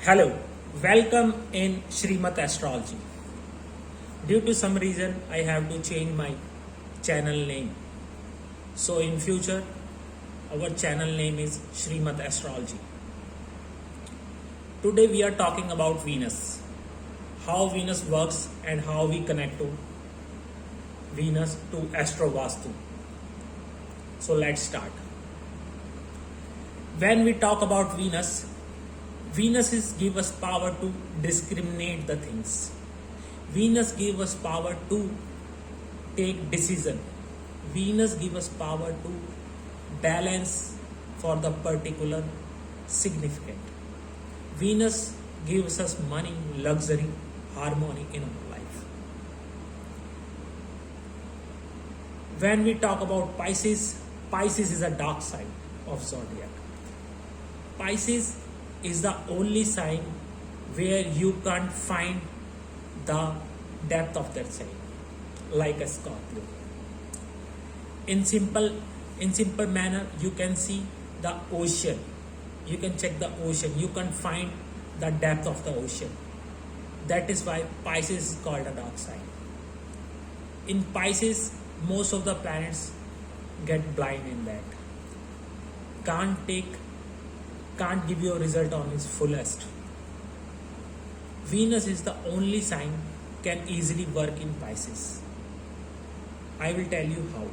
Hello, welcome in Srimat Astrology. Due to some reason, I have to change my channel name. So in future, our channel name is Srimat Astrology. Today we are talking about Venus, how Venus works and how we connect to Venus to Astro Vastu. So let's start. When we talk about Venus, Venus is give us power to discriminate the things. Venus give us power to take decision. Venus give us power to balance for the particular significant. Venus gives us money, luxury, harmony in our life. When we talk about Pisces, Pisces is a dark side of zodiac. Pisces is the only sign where you can't find the depth of that sign, like a Scorpio. In simple manner, you can see the ocean. You can check the ocean. You can find the depth of the ocean. That is why Pisces is called a dark sign. In Pisces, most of the planets get blind in that. Can't give you a result on its fullest. Venus is the only sign can easily work in Pisces. I will tell you how.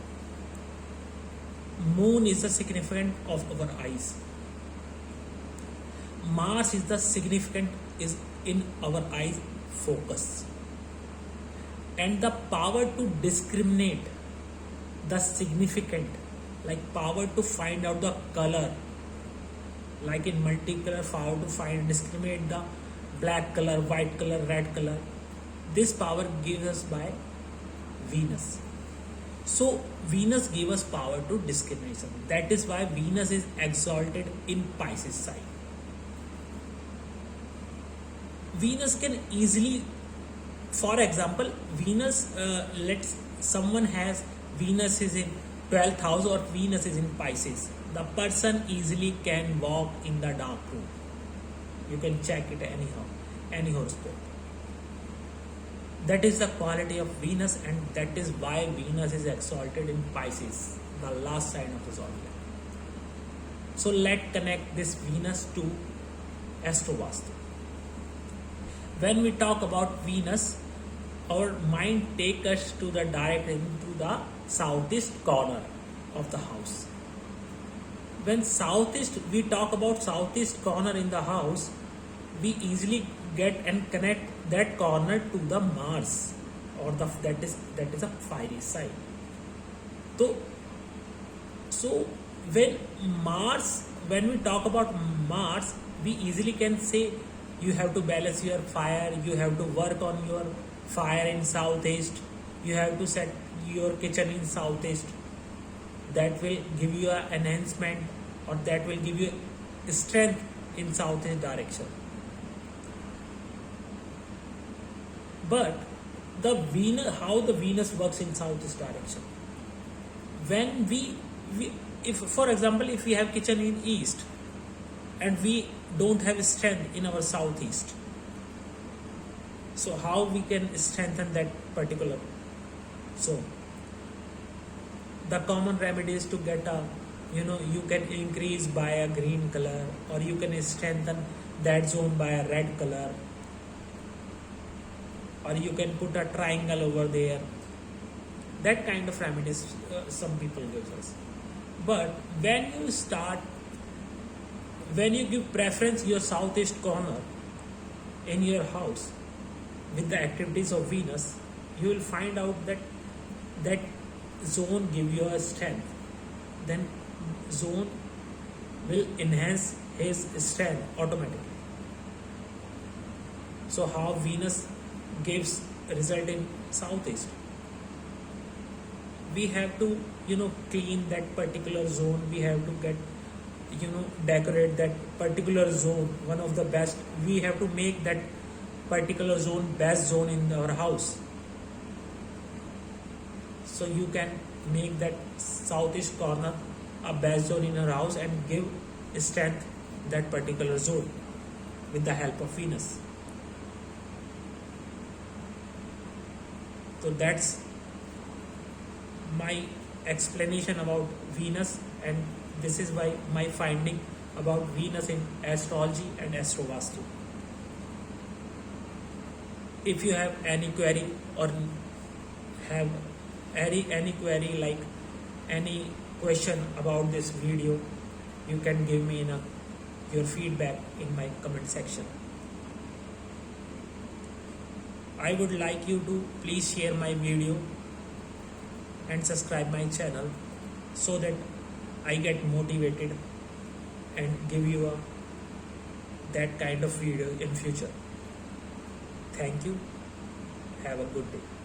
Moon is the significant of our eyes. Mars is the significant is in our eyes focus. And the power to discriminate the significant, like power to find out the color, like in multicolor, power to discriminate the black color, white color, red color. This power gives us by Venus. So Venus gives us power to discrimination. That is why Venus is exalted in Pisces sign. Venus can easily, for example, Venus, let's someone has Venus is in 12th house or Venus is in Pisces. The person easily can walk in the dark room. You can check it any horoscope. That is the quality of Venus, and that is why Venus is exalted in Pisces, the last sign of the zodiac. So let's connect this Venus to Astro Vastu. When we talk about Venus, our mind takes us to the direct into the southeast corner of the house. When we talk about southeast corner in the house, we easily get and connect that corner to the Mars, or that is a fiery side. So when we talk about Mars, we easily can say you have to balance your fire, you have to work on your fire in southeast, you have to set your kitchen in southeast. That will give you an enhancement, or that will give you strength in southeast direction. But how the Venus works in southeast direction? When if for example, if we have kitchen in east and we don't have strength in our southeast, so how we can strengthen that particular? So the common remedy is to get you can increase by a green color, or you can strengthen that zone by a red color, or you can put a triangle over there. That kind of remedies some people give us. But when you give preference your southeast corner in your house with the activities of Venus, you will find out that zone give you a strength. Then zone will enhance his strength automatically. So how Venus gives result in southeast? We have to clean that particular zone. We have to get decorate that particular zone. One of the best, we have to make that particular zone best zone in our house. So you can make that southeast corner a best zone in our house and give strength that particular zone. with the help of Venus. So that's my explanation about Venus, and this is why my finding about Venus in astrology and astrovastu. If you have any query or have any query, like any question about this video, you can give me your feedback in my comment section. I would like you to please share my video and subscribe my channel so that I get motivated and give you that kind of video in future. Thank you. Have a good day.